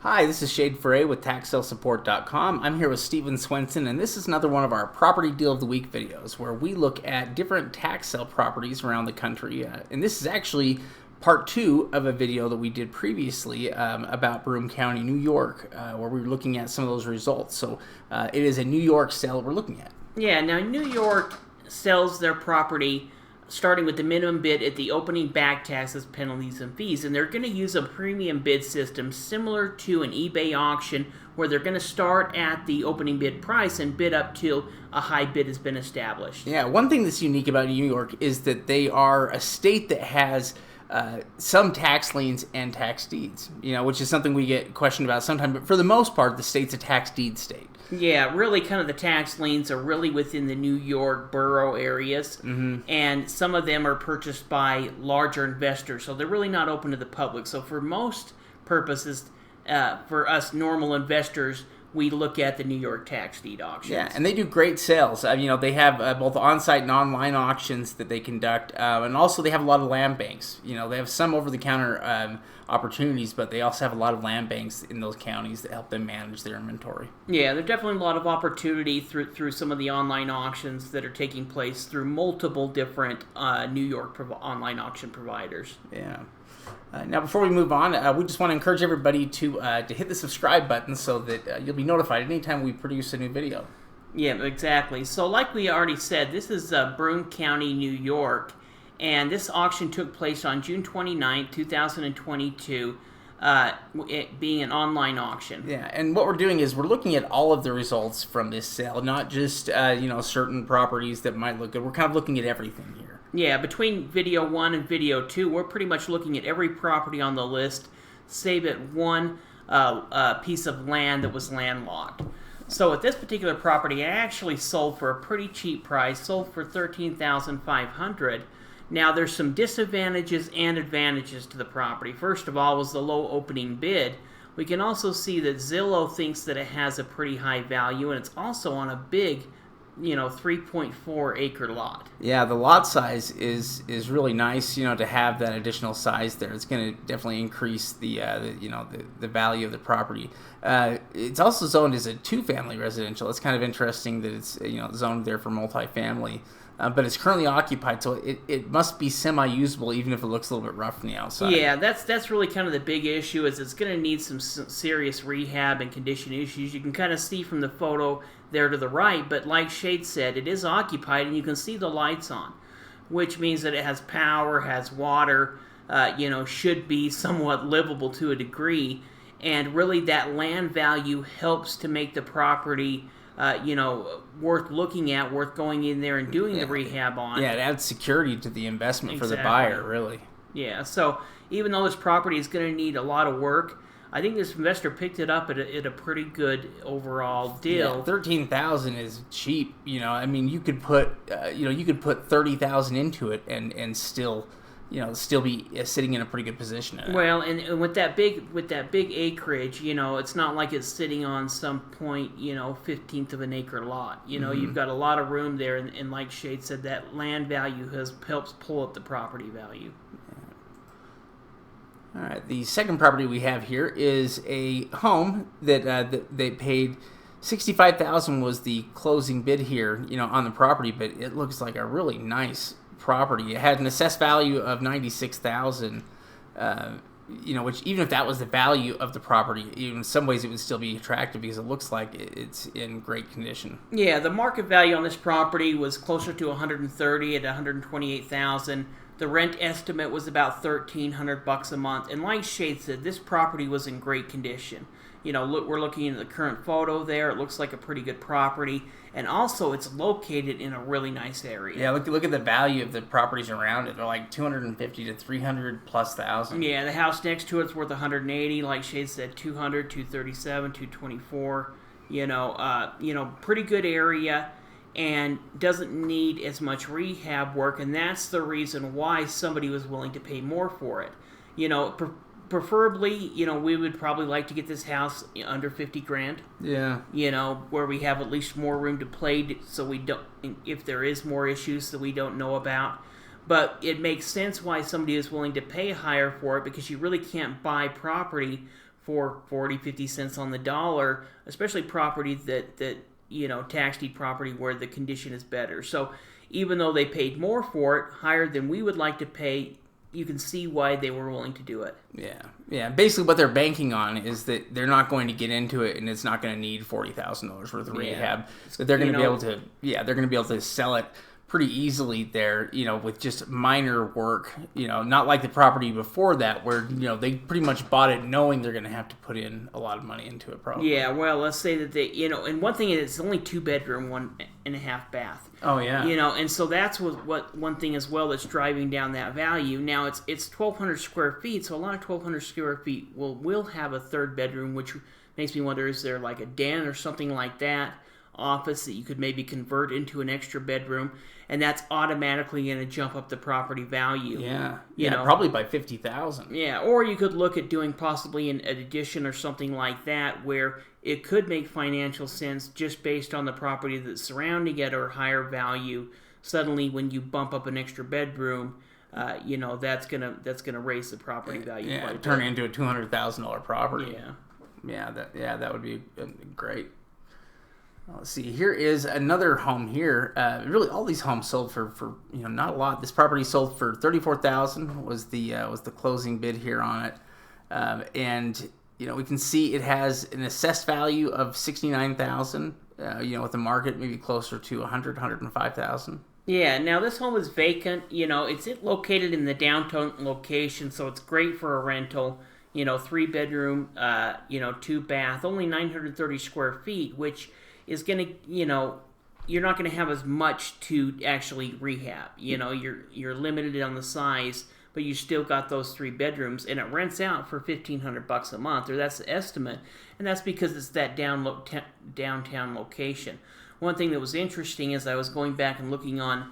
Hi, this is Ferre with TaxSaleSupport.com. I'm here with Swenson, and this is another one of our Property Deal of the Week videos where we look at different tax sale properties around the country. And this is actually part 2 of a video that we did previously about Broome County, New York, where we were looking at some of those results. So it is a New York sale we're looking at. Yeah, now New York sells their property starting with the minimum bid at the opening back taxes, penalties, and fees. And they're going to use a premium bid system similar to an eBay auction where they're going to start at the opening bid price and bid up till a high bid has been established. Yeah, one thing that's unique about New York is that they are a state that has some tax liens and tax deeds, which is something we get questioned about sometimes. But for the most part, the state's a tax deed state. Yeah, really kind of the tax liens are really within the New York borough areas, and some of them are purchased by larger investors, so they're really not open to the public. So for most purposes, for us normal investors, we look at the New York tax deed auctions. Yeah, and they do great sales. They have both on-site and online auctions that they conduct, and also they have a lot of land banks. They have some over-the-counter opportunities, but they also have a lot of land banks in those counties that help them manage their inventory. Yeah, there's definitely a lot of opportunity through some of the online auctions that are taking place through multiple different New York online auction providers. Yeah. Now, before we move on, we just want to encourage everybody to hit the subscribe button so that you'll be notified anytime we produce a new video. Yeah, exactly. So like we already said, this is Broome County, New York, and this auction took place on June 29, 2022, it being an online auction. Yeah, and what we're doing is we're looking at all of the results from this sale, not just certain properties that might look good. We're kind of looking at everything here. Yeah, between video 1 and video 2, we're pretty much looking at every property on the list, save at one piece of land that was landlocked. So at this particular property, I actually sold for a pretty cheap price, sold for $13,500. Now there's some disadvantages and advantages to the property. First of all was the low opening bid. We can also see that Zillow thinks that it has a pretty high value, and it's also on a big 3.4 acre lot. Yeah, the lot size is really nice, to have that additional size there. It's going to definitely increase the value of the property. It's also zoned as a 2-family residential. It's kind of interesting that it's zoned there for multifamily. But it's currently occupied, so it must be semi-usable, even if it looks a little bit rough from the outside. Yeah, that's really kind of the big issue, is it's going to need some serious rehab and condition issues. You can kind of see from the photo there to the right, but like Shade said, it is occupied, and you can see the lights on, which means that it has power, has water, should be somewhat livable to a degree, and really that land value helps to make the property worth looking at, worth going in there and doing the rehab on. Yeah, it adds security to the investment for the buyer, really. Yeah, so even though this property is going to need a lot of work, I think this investor picked it up at a pretty good overall deal. Yeah, $13,000 is cheap. You could put $30,000 into it and still be sitting in a pretty good position. Well, and with that big acreage, it's not like it's sitting on some point, 15th of an acre lot. You've got a lot of room there, and like Shade said, that land value helps pull up the property value. All right, the second property we have here is a home that they paid $65,000 was the closing bid here, on the property, but it looks like a really nice property. It had an assessed value of $96,000, which even if that was the value of the property, in some ways it would still be attractive because it looks like it's in great condition. Yeah, the market value on this property was closer to $130,000 at $128,000. The rent estimate was about $1,300 a month, and like Shade said, this property was in great condition. We're looking at the current photo there. It looks like a pretty good property, and also it's located in a really nice area. Yeah, look at the value of the properties around it. They're like $250,000 to $300,000+. Yeah, the house next to it's worth $180,000. Like Shade said, $200,000, $237,000, $224,000. Pretty good area, and doesn't need as much rehab work, and that's the reason why somebody was willing to pay more for it. Preferably, we would probably like to get this house under $50,000. Yeah. Where we have at least more room to play, so we don't, if there is more issues that we don't know about. But it makes sense why somebody is willing to pay higher for it, because you really can't buy property for 40, 50 cents on the dollar, especially property that tax deed property where the condition is better. So even though they paid more for it, higher than we would like to pay, you can see why they were willing to do it. Yeah. Basically, what they're banking on is that they're not going to get into it, and it's not going to need $40,000 worth of rehab. That they're going to be able to, they're going to be able to sell it pretty easily there, with just minor work, not like the property before that where, they pretty much bought it knowing they're going to have to put in a lot of money into it probably. Yeah, well, let's say that they, and one thing is it's only 2-bedroom, 1.5 bath. Oh, yeah. And so that's what one thing as well that's driving down that value. Now, it's 1,200 square feet, so a lot of 1,200 square feet will have a third bedroom, which makes me wonder, is there like a den or something like that, office that you could maybe convert into an extra bedroom, and that's automatically going to jump up the property value. Yeah, probably by $50,000. Yeah, or you could look at doing possibly an addition or something like that where it could make financial sense just based on the property that's surrounding it or higher value. Suddenly, when you bump up an extra bedroom, that's gonna raise the property value. Yeah, turn it into a $200,000 property. Yeah, that would be great. Let's see. Here is another home here. Really, all these homes sold for not a lot. This property sold for $34,000 was the closing bid here on it, and we can see it has an assessed value of $69,000. With the market maybe closer to $105,000. Yeah. Now this home is vacant. It's located in the downtown location, so it's great for a rental. 3-bedroom, 2-bath, only 930 square feet, which is going to, you're not going to have as much to actually rehab. You're limited on the size, but you still got those 3 bedrooms, and it rents out for $1,500 a month, or that's the estimate, and that's because it's that downtown location. One thing that was interesting is I was going back and looking on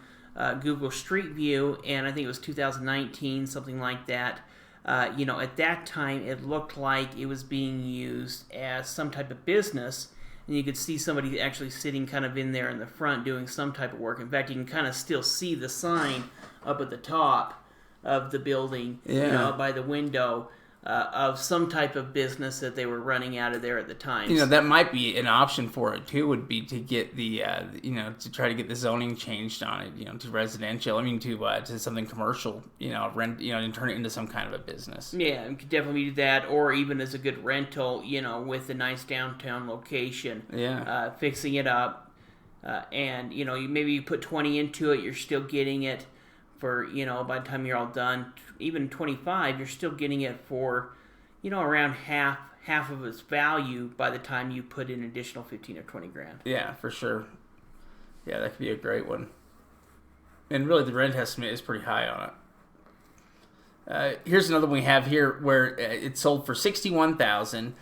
Google Street View, and I think it was 2019, something like that. At that time, it looked like it was being used as some type of business. And you could see somebody actually sitting kind of in there in the front doing some type of work. In fact, you can kind of still see the sign up at the top of the building, by the window, of some type of business that they were running out of there at the time. That might be an option for it too. Would be to get the, to try to get the zoning changed on it, to residential. To something commercial. Rent, and turn it into some kind of a business. Yeah, you could definitely do that, or even as a good rental, with a nice downtown location. Yeah. Fixing it up, and maybe you put 20 into it, you're still getting it for, by the time you're all done, even 25, you're still getting it for, around half of its value by the time you put in an additional 15 or 20 grand. Yeah, for sure. Yeah, that could be a great one. And really, the rent estimate is pretty high on it. Here's another one we have here where it sold for $61,000.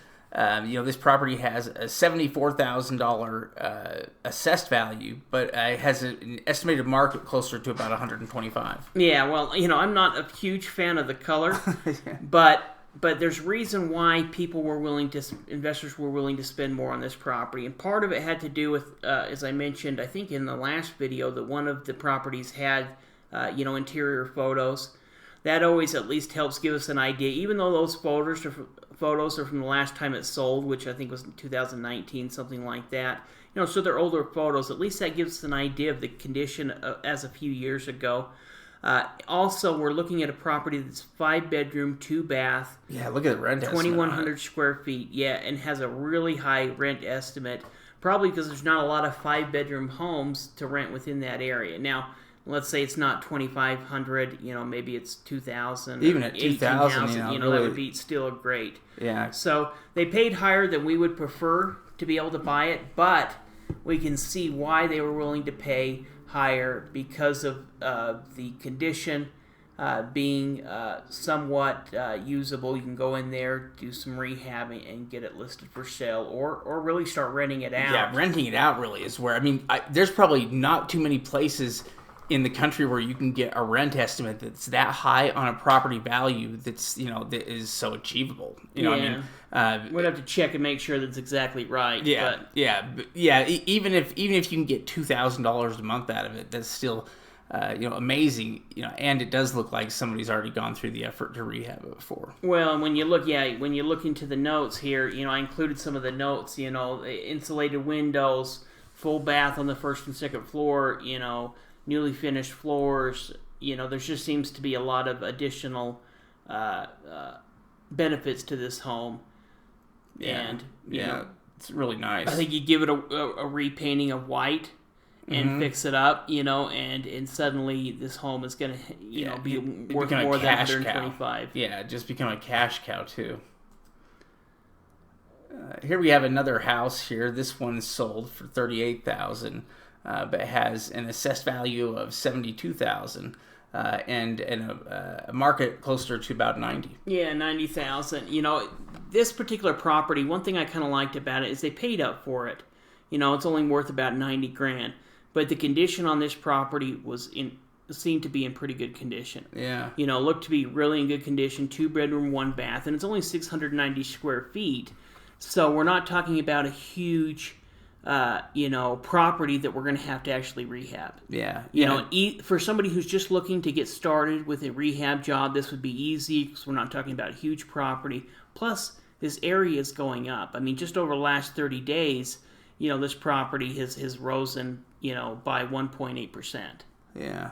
This property has a $74,000 assessed value, but it has an estimated market closer to about $125,000. Yeah, well, I'm not a huge fan of the color, but there's reason why investors were willing to spend more on this property, and part of it had to do with, as I mentioned, I think in the last video, that one of the properties had, interior photos. That always at least helps give us an idea, even though those photos are from the last time it sold, which I think was in 2019, something like that. So they're older photos. At least that gives us an idea of the condition as a few years ago. Also, we're looking at a property that's 5-bedroom, 2-bath. Yeah, look at the rent estimate. 2,100 square feet. Yeah, and has a really high rent estimate, probably because there's not a lot of 5-bedroom homes to rent within that area. Now, let's say it's not 2,500, maybe it's 2,000. Even at 2,000, really, that would be still great. Yeah. So they paid higher than we would prefer to be able to buy it, but we can see why they were willing to pay higher because of the condition being somewhat usable. You can go in there, do some rehabbing, and get it listed for sale, or really start renting it out. Yeah, renting it out really is where, there's probably not too many places in the country where you can get a rent estimate that's that high on a property value that's that is so achievable. We'd have to check and make sure that's exactly right. Yeah, but. Even if you can get $2,000 a month out of it, that's still amazing, and it does look like somebody's already gone through the effort to rehab it before. Well, when you look into the notes here, I included some of the notes, insulated windows, full bath on the first and second floor, newly finished floors, there just seems to be a lot of additional benefits to this home. And, it's really nice. I think you give it a repainting of white and fix it up, and suddenly this home is going to, be worth more than $125. Yeah, just become a cash cow too. Here we have another house here. This one's sold for $38,000, but it has an assessed value of $72,000. And a market closer to about 90. Yeah, 90,000. This particular property, one thing I kind of liked about it is they paid up for it. It's only worth about 90 grand, but the condition on this property seemed to be in pretty good condition. Yeah. Looked to be really in good condition. 2-bedroom, 1 bath, and it's only 690 square feet. So we're not talking about a huge property that we're going to have to actually rehab. Yeah. For somebody who's just looking to get started with a rehab job, this would be easy because we're not talking about a huge property. Plus, this area is going up. I mean, just over the last 30 days, this property has risen, by 1.8%. Yeah.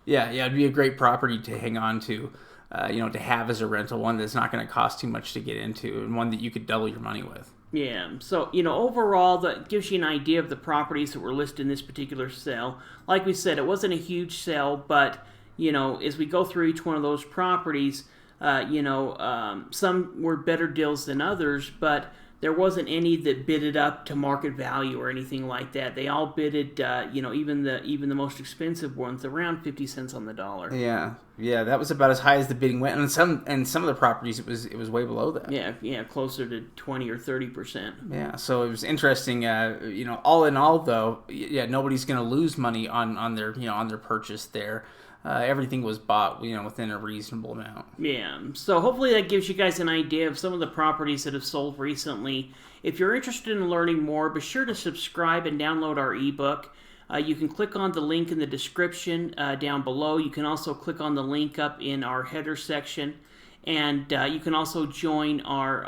Yeah, it'd be a great property to hang on to, to have as a rental, one that's not going to cost too much to get into, and one that you could double your money with. Yeah, so, overall, that gives you an idea of the properties that were listed in this particular sale. Like we said, it wasn't a huge sale, but, as we go through each one of those properties, some were better deals than others, but there wasn't any that bidded up to market value or anything like that. They all bidded, even the most expensive ones, around 50 cents on the dollar. Yeah, that was about as high as the bidding went, and some of the properties it was way below that. Yeah, closer to 20 or 30%. Yeah, so it was interesting. All in all, though, nobody's going to lose money on their purchase there. Everything was bought, within a reasonable amount. Yeah, so hopefully that gives you guys an idea of some of the properties that have sold recently. If you're interested in learning more, be sure to subscribe and download our ebook. You can click on the link in the description down below. You can also click on the link up in our header section, and you can also join our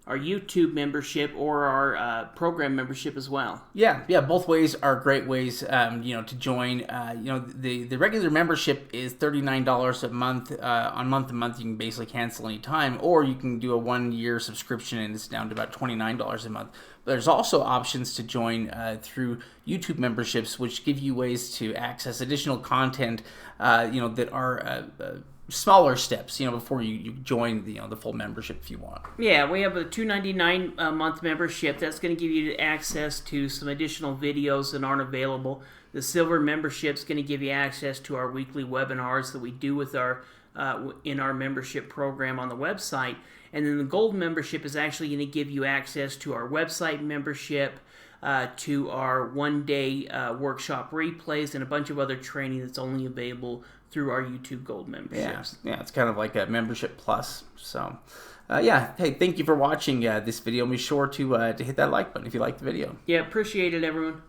YouTube membership or our program membership as well. Yeah, both ways are great ways, to join. The regular membership is $39 a month. On month to month, you can basically cancel any time, or you can do a 1-year subscription, and it's down to about $29 a month. But there's also options to join through YouTube memberships, which give you ways to access additional content, that are smaller steps, before you join the full membership if you want. Yeah, we have a $2.99 a month membership. That's going to give you access to some additional videos that aren't available. The silver membership is going to give you access to our weekly webinars that we do with our in our membership program on the website. And then the gold membership is actually going to give you access to our website membership, to our 1-day workshop replays, and a bunch of other training that's only available through our YouTube Gold memberships. Yeah, it's kind of like a membership plus. So, hey, thank you for watching this video. Be sure to hit that like button if you like the video. Yeah, appreciate it, everyone.